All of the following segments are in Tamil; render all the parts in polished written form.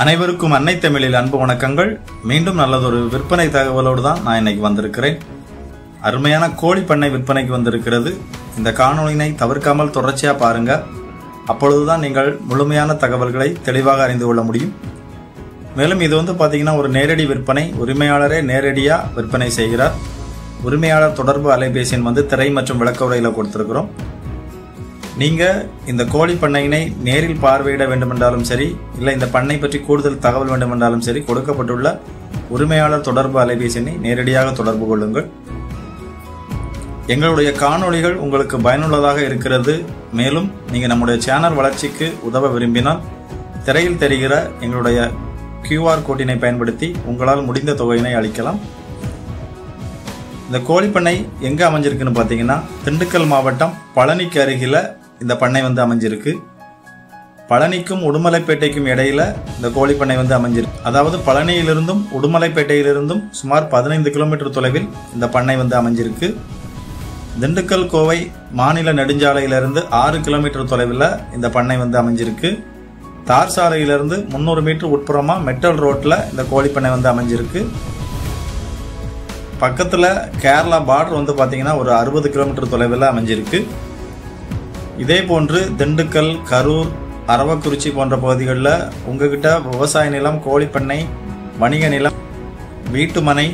அனைவருக்கும் அன்னை தமிழில் அன்பு வணக்கங்கள். மீண்டும் நல்லதொரு விற்பனை தகவலோடு தான் நான் இன்னைக்கு வந்திருக்கிறேன். அருமையான கோழி பண்ணை விற்பனைக்கு வந்திருக்கிறது. இந்த காணொளியினை தவிர்க்காமல் தொடர்ச்சியா பாருங்க. அப்பொழுதுதான் நீங்கள் முழுமையான தகவல்களை தெளிவாக அறிந்து கொள்ள முடியும். மேலும் இது பாத்தீங்கன்னா ஒரு நேரடி விற்பனை. உரிமையாளரே நேரடியா விற்பனை செய்கிறார். உரிமையாளர் தொடர்பு அலைபேசி எண் திரை மற்றும் விளக்க உரையில கொடுத்திருக்கிறோம். நீங்க இந்த கோழி பண்ணையினை நேரில் பார்வையிட வேண்டுமென்றாலும் சரி, இல்லை இந்த பண்ணை பற்றி கூடுதல் தகவல் வேண்டுமென்றாலும் சரி, கொடுக்கப்பட்டுள்ள உரிமையாளர் தொடர்பு அலைபேசி எண்ணை நேரடியாக தொடர்பு கொள்ளுங்கள். எங்களுடைய காணொளிகள் உங்களுக்கு பயனுள்ளதாக இருக்கிறது. மேலும் நீங்க நம்முடைய சேனல் வளர்ச்சிக்கு உதவ விரும்பினால் திரையில் தெரிகிற எங்களுடைய QR கோட்டினை பயன்படுத்தி உங்களால் முடிந்த தொகையினை அளிக்கலாம். இந்த கோழி பண்ணை எங்க அமைஞ்சிருக்குன்னு பாத்தீங்கன்னா, திண்டுக்கல் மாவட்டம் பழனிக்கு அருகில இந்த பண்ணை அமைஞ்சிருக்கு. பழனிக்கும் உடுமலைப்பேட்டைக்கும் இடையில இந்த கோழி பண்ணை அமைஞ்சிருக்கு. அதாவது பழனியிலிருந்தும் உடுமலைப்பேட்டையிலிருந்தும் சுமார் 15 கிலோமீட்டர் தொலைவில் இந்த பண்ணை அமைஞ்சிருக்கு. திண்டுக்கல் கோவை மாநில நெடுஞ்சாலையிலிருந்து 6 கிலோமீட்டர் தொலைவில் இந்த பண்ணை அமைஞ்சிருக்கு. தார் சாலையிலிருந்து 300 மீட்டர் உட்புறமா மெட்டல் ரோட்ல இந்த கோழி பண்ணை அமைஞ்சிருக்கு. பக்கத்துல கேரளா பார்டர் பாத்தீங்கன்னா ஒரு 60 கிலோமீட்டர் தொலைவில் அமைஞ்சிருக்கு. இதே போன்று திண்டுக்கல், கரூர், அரவக்குறிச்சி போன்ற பகுதிகளில் உங்ககிட்ட விவசாய நிலம், கோழி பண்ணை, வணிக நிலம், வீட்டு மனை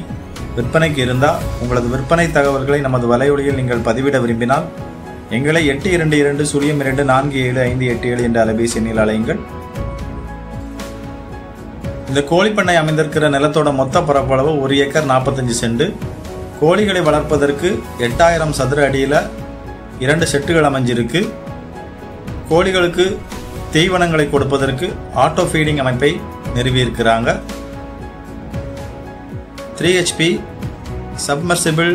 விற்பனைக்கு இருந்தால் உங்களது விற்பனை தகவல்களை நமது வலையொலியில் நீங்கள் பதிவிட விரும்பினால் எங்களை 8220247587 என்ற அலைபேசி எண்ணில் அழையுங்கள். இந்த கோழி பண்ணை அமைந்திருக்கிற நிலத்தோட மொத்த பரப்பளவு 1 ஏக்கர் 45 சென்ட். கோழிகளை வளர்ப்பதற்கு 8000 சதுர அடியில் 2 செட்டுகள் அமைஞ்சிருக்கு. கோழிகளுக்கு தீவனங்களை கொடுப்பதற்கு ஆட்டோ ஃபீடிங் அமைப்பை நிறுவியிருக்கிறாங்க. 3 HP சப்மர்சிபிள்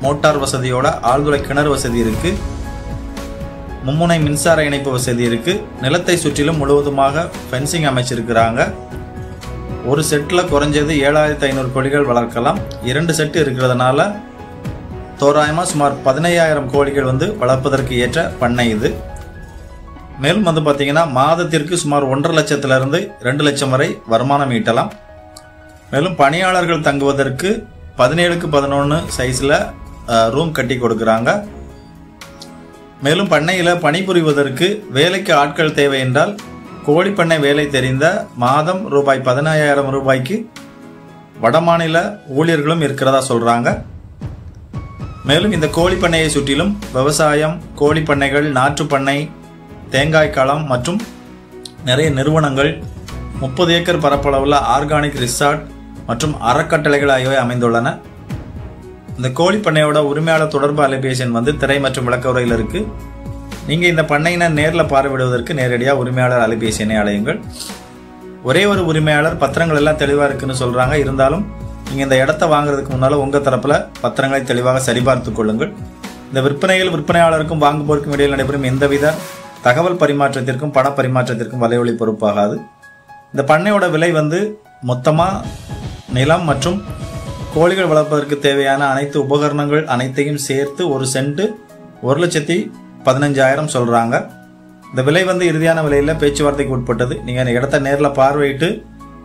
மோட்டார் வசதியோட ஆழ்துளை கிணறு வசதி இருக்கு. மும்முனை மின்சார இணைப்பு வசதி இருக்கு. நிலத்தை சுற்றிலும் முழுவதுமாக ஃபென்சிங் அமைச்சிருக்கிறாங்க. ஒரு செட்டில் குறைஞ்சது 7500 கோழிகள் வளர்க்கலாம். 2 செட்டு இருக்கிறதுனால தோராயமா சுமார் 15000 கோழிகள் வளர்ப்பதற்கு ஏற்ற பண்ணை இது. மேலும் பாத்தீங்கன்னா மாதத்திற்கு சுமார் 1.5 லட்சத்திலிருந்து 2 லட்சம் வரை வருமானம் ஈட்டலாம். மேலும் பணியாளர்கள் தங்குவதற்கு 17க்கு 11 சைஸ்ல ரூம் கட்டி கொடுக்கறாங்க. மேலும் பண்ணையில பணிபுரிவதற்கு வேலைக்கு ஆட்கள் தேவை என்றால் கோழி பண்ணை வேலை தெரிந்த மாதம் ரூபாய் 15000 ரூபாய்க்கு வடமாநில ஊழியர்களும் இருக்கிறதா சொல்றாங்க. மேலும் இந்த கோழி பண்ணையை சுற்றிலும் விவசாயம், கோழி பண்ணைகள், நாற்று பண்ணை, தேங்காய் களம் மற்றும் நிறைய நிறுவனங்கள், 30 ஏக்கர் பரப்பளவுள்ள ஆர்கானிக் ரிசார்ட் மற்றும் அறக்கட்டளைகள் ஆகியவை அமைந்துள்ளன. இந்த கோழி பண்ணையோட உரிமையாளர் தொடர்பு அலைபேசி எண் திரை மற்றும் விளக்க உரையில் இருக்கு. நீங்க இந்த பண்ணையினை நேரில் பார்வையிடுவதற்கு நேரடியாக உரிமையாளர் அலைபேசி எண்ணை அழையுங்கள். ஒரே ஒரு உரிமையாளர் பத்திரங்கள் எல்லாம் தெளிவா இருக்குன்னு சொல்றாங்க. இருந்தாலும் நீங்க இந்த இடத்தை வாங்குறதுக்கு முன்னால உங்க தரப்புல பத்திரங்களை தெளிவாக சரிபார்த்து கொள்ளுங்கள். இந்த விற்பனையில் விற்பனையாளருக்கும் வாங்குவோருக்கும் இடையில் நடைபெறும் எந்தவித தகவல் பரிமாற்றத்திற்கும் பண பரிமாற்றத்திற்கும் வலையொலி பொறுப்பாகாது. இந்த பண்ணையோட விலை மொத்தமா நிலம் மற்றும் கோழிகள் வளர்ப்பதற்கு தேவையான அனைத்து உபகரணங்கள் அனைத்தையும் சேர்த்து ஒரு சென்ட் 1,15,000 சொல்றாங்க. இந்த விலை இறுதியான விலையில பேச்சுவார்த்தைக்கு உட்பட்டது. நீங்க இந்த இடத்தை நேரில் பார்வையிட்டு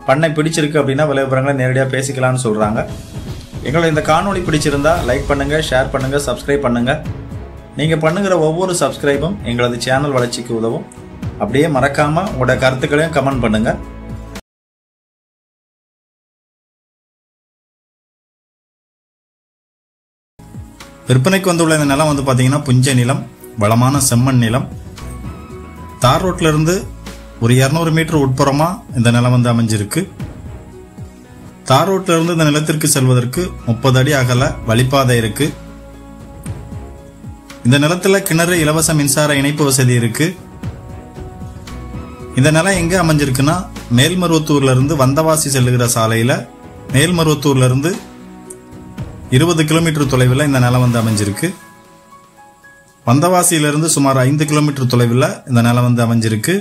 பண்ணை பிடிச்சிருக்கு அப்படின்னா விலை விவரங்களை நேரடியாக பேசிக்கலாம்னு சொல்றாங்க. எங்களோட இந்த காணொளி பிடிச்சிருந்தா லைக் பண்ணுங்க, ஷேர் பண்ணுங்க, சப்ஸ்கிரைப் பண்ணுங்க. நீங்க பண்ணுகிற ஒவ்வொரு சப்ஸ்கிரைபும் எங்களது சேனல் வளர்ச்சிக்கு உதவும். அப்படியே மறக்காம உங்களோட கருத்துக்களையும் கமெண்ட் பண்ணுங்க. விற்பனைக்கு வந்துள்ள இந்த நிலம் பாத்தீங்கன்னா புஞ்ச நிலம், வளமான செம்மண் நிலம். தார் ரோட்ல இருந்து ஒரு 200 மீட்டர் உட்புறமா இந்த நிலம் அமைஞ்சிருக்கு. தார் ரோட்ல இருந்து இந்த நிலத்திற்கு செல்வதற்கு 30 அடி அகல வழிப்பாதை இருக்கு. இந்த நிலத்துல கிணறு, இலவச மின்சார இணைப்பு வசதி இருக்கு. இந்த நிலம் எங்க அமைஞ்சிருக்குன்னா, மேல்மருவத்தூர்ல இருந்து வந்தவாசி செல்லுகிற சாலையில மேல்மருவத்தூர்ல இருந்து 20 கிலோமீட்டர் தொலைவில் இந்த நிலம் அமைஞ்சிருக்கு. வந்தவாசியிலிருந்து சுமார் 5 கிலோமீட்டர் தொலைவில் இந்த நிலம் அமைஞ்சிருக்கு.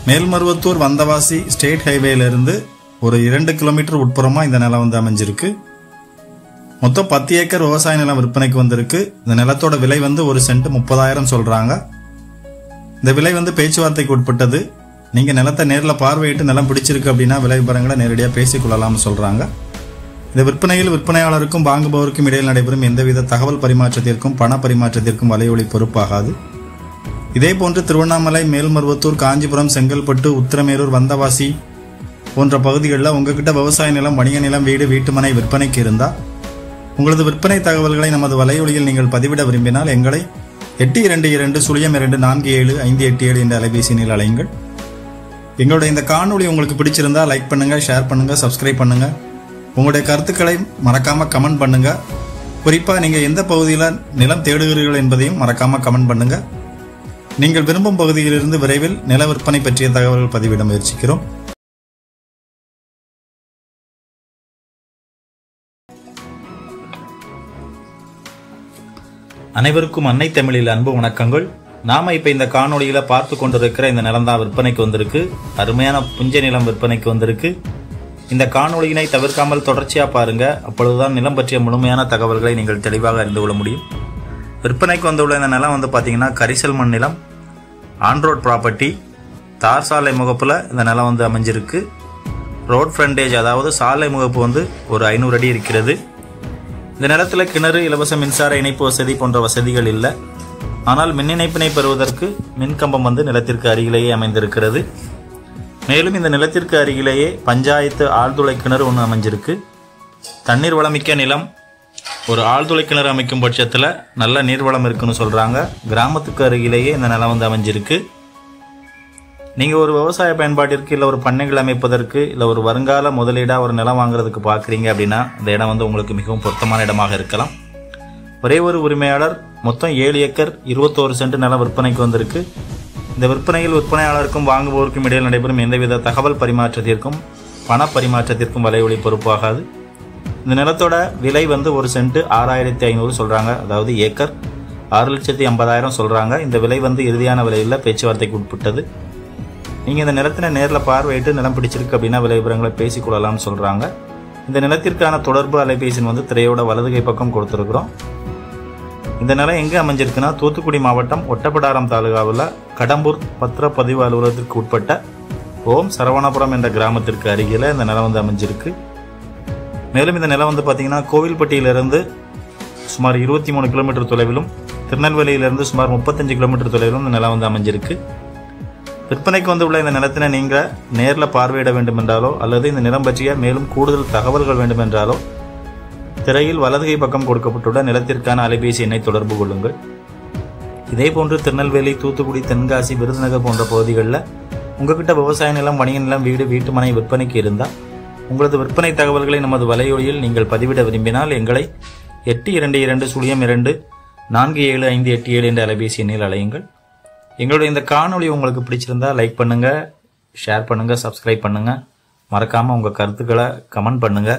மேல்மருவத்தூர் வந்தவாசி ஸ்டேட் ஹைவேல இருந்து ஒரு 2 கிலோமீட்டர் உட்புறமா இந்த நிலம் அமைஞ்சிருக்கு. மொத்தம் 10 ஏக்கர் விவசாய நிலம் விற்பனைக்கு வந்திருக்கு. இந்த நிலத்தோட விலை ஒரு சென்ட் 30,000 சொல்றாங்க. இந்த விலை பேச்சுவார்த்தைக்கு உட்பட்டது. நீங்கள் நிலத்தை நேரில் பார்வையிட்டு நிலம் பிடிச்சிருக்கு அப்படின்னா விலை விவரங்களை நேரடியாக பேசிக்கொள்ளலாம்னு சொல்கிறாங்க. இந்த விற்பனையில் விற்பனையாளருக்கும் வாங்குபவருக்கும் இடையில் நடைபெறும் எந்தவித தகவல் பரிமாற்றத்திற்கும் பண பரிமாற்றத்திற்கும் வலையொலி பொறுப்பாகாது. இதேபோன்று திருவண்ணாமலை, மேல்மருவத்தூர், காஞ்சிபுரம், செங்கல்பட்டு, உத்திரமேரூர், வந்தவாசி போன்ற பகுதிகளில் உங்ககிட்ட விவசாய நிலம், வணிக நிலம், வீடு, வீட்டுமனை விற்பனைக்கு இருந்தால் உங்களது விற்பனை தகவல்களை நமது வலையொலியில் நீங்கள் பதிவிட விரும்பினால் எங்களை 8220-247-587 என்ற அலைபேசியில் அழையுங்கள். எங்களுடைய இந்த காணொளி உங்களுக்கு பிடிச்சிருந்தா லைக் பண்ணுங்கள், ஷேர் பண்ணுங்கள், சப்ஸ்கிரைப் பண்ணுங்கள். உங்களுடைய கருத்துக்களை மறக்காமல் கமெண்ட் பண்ணுங்கள். குறிப்பாக நீங்கள் எந்த பகுதியில் நிலம் தேடுகிறீர்கள் என்பதையும் மறக்காமல் கமெண்ட் பண்ணுங்கள். நீங்கள் விரும்பும் பகுதியிலிருந்து விரைவில் நில விற்பனை பற்றிய தகவல்கள் பதிவிட முயற்சிக்கிறோம். அனைவருக்கும் அன்னை தமிழில் அன்பு வணக்கங்கள். நாம இப்ப இந்த காணொளியில பார்த்து கொண்டிருக்கிற இந்த நிலம் தான் விற்பனைக்கு வந்திருக்கு. அருமையான புஞ்சை நிலம் விற்பனைக்கு வந்திருக்கு. இந்த காணொளியினை தவிர்க்காமல் தொடர்ச்சியா பாருங்க. அப்பொழுதுதான் நிலம் பற்றிய முழுமையான தகவல்களை நீங்கள் தெளிவாக அறிந்து கொள்ள முடியும். விற்பனைக்கு வந்துள்ள இந்த நிலம் பாத்தீங்கன்னா கரிசல் மண் நிலம், ஆன்ரோட் ப்ராப்பர்ட்டி, தார் சாலை முகப்புல இந்த நிலம் அமைஞ்சிருக்கு. ரோட் ஃப்ரண்டேஜ், அதாவது சாலை முகப்பு ஒரு 500 அடி இருக்கிறது. இந்த நிலத்துல கிணறு, இலவச மின்சார இணைப்பு வசதி போன்ற வசதிகள் இல்லை. ஆனால் மின் இணைப்பினை பெறுவதற்கு மின்கம்பம் நிலத்திற்கு அருகிலேயே அமைந்திருக்கிறது. மேலும் இந்த நிலத்திற்கு அருகிலேயே பஞ்சாயத்து ஆழ்துளை கிணறு ஒன்று அமைஞ்சிருக்கு. தண்ணீர் வளமிக்க நிலம். ஒரு ஆழ்துளை கிணறு அமைக்கும் பட்சத்தில் நல்ல நீர்வளம் இருக்குன்னு சொல்றாங்க. கிராமத்துக்கு அருகிலேயே இந்த நிலம் அமைஞ்சிருக்கு. நீங்க ஒரு விவசாய பயன்பாட்டிற்கு இல்லை ஒரு பண்ணைகள் அமைப்பதற்கு இல்லை ஒரு வருங்கால முதலீடா ஒரு நிலம் வாங்குறதுக்கு பாக்குறீங்க அப்படின்னா இந்த இடம் உங்களுக்கு மிகவும் பொருத்தமான இடமாக இருக்கலாம். ஒரே ஒரு உரிமையாளர் மொத்தம் 7 ஏக்கர் 21 சென்ட் நிலம் விற்பனைக்கு வந்திருக்கு. இந்த விற்பனையில் விற்பனையாளருக்கும் வாங்குபவருக்கும் இடையில் நடைபெறும் எந்தவித தகவல் பரிமாற்றத்திற்கும் பண பரிமாற்றத்திற்கும் வலையொலி பொறுப்பாகாது. இந்த நிலத்தோட விலை ஒரு சென்ட் 6500 சொல்றாங்க. அதாவது ஏக்கர் 6,50,000 சொல்றாங்க. இந்த விலை இறுதியான விலையில் பேச்சுவார்த்தைக்கு உட்பட்டது. நீங்க இந்த நிலத்தினை நேரில் பார்வையிட்டு நிலம் பிடிச்சிருக்கு அப்படின்னா விலை விவரங்களை பேசிக்கொள்ளலாம்னு சொல்றாங்க. இந்த நிலத்திற்கான தொடர்பு அலைபேசி திரையோட வலதுகை பக்கம் கொடுத்திருக்கிறோம். இந்த நிலம் எங்கே அமைஞ்சிருக்குன்னா தூத்துக்குடி மாவட்டம் ஒட்டப்பிடாரம் தாலுகாவில் கடம்பூர் பத்திரப்பதிவு அலுவலகத்திற்கு உட்பட்ட ஓம் சரவணபுரம் என்ற கிராமத்திற்கு அருகில் இந்த நிலம் அமைஞ்சிருக்கு. மேலும் இந்த நிலம் பார்த்தீங்கன்னா கோவில்பட்டியிலிருந்து சுமார் 23 கிலோமீட்டர் தொலைவிலும், திருநெல்வேலியிலிருந்து சுமார் 35 கிலோமீட்டர் தொலைவிலும் இந்த நிலம் அமைஞ்சிருக்கு. விற்பனைக்கு உள்ள இந்த நிலத்தினை நீங்க நேரில் பார்வையிட வேண்டும் என்றாலோ அல்லது இந்த நிலம் பற்றிய மேலும் கூடுதல் தகவல்கள் வேண்டும் என்றாலோ திரையில் வலதுகை பக்கம் கொடுக்கப்பட்டுள்ள நிலத்திற்கான அலைபேசி எண்ணை தொடர்பு கொள்ளுங்கள். இதேபோன்று திருநெல்வேலி, தூத்துக்குடி, தென்காசி, விருதுநகர் போன்ற பகுதிகளில் உங்ககிட்ட விவசாய நிலம், வணிக நிலம், வீடு, வீட்டுமனை விற்பனைக்கு இருந்தால் உங்களது விற்பனை தகவல்களை நமது வலையொலியில் நீங்கள் பதிவிட விரும்பினால் எங்களை 8220-247-587 என்ற அலைபேசி எண்ணில் அழையுங்கள். எங்களுடைய இந்த காணொளி உங்களுக்கு பிடிச்சிருந்தா லைக் பண்ணுங்க, ஷேர் பண்ணுங்க, சப்ஸ்கிரைப் பண்ணுங்க. மறக்காம உங்க கருத்துக்களை கமெண்ட் பண்ணுங்க.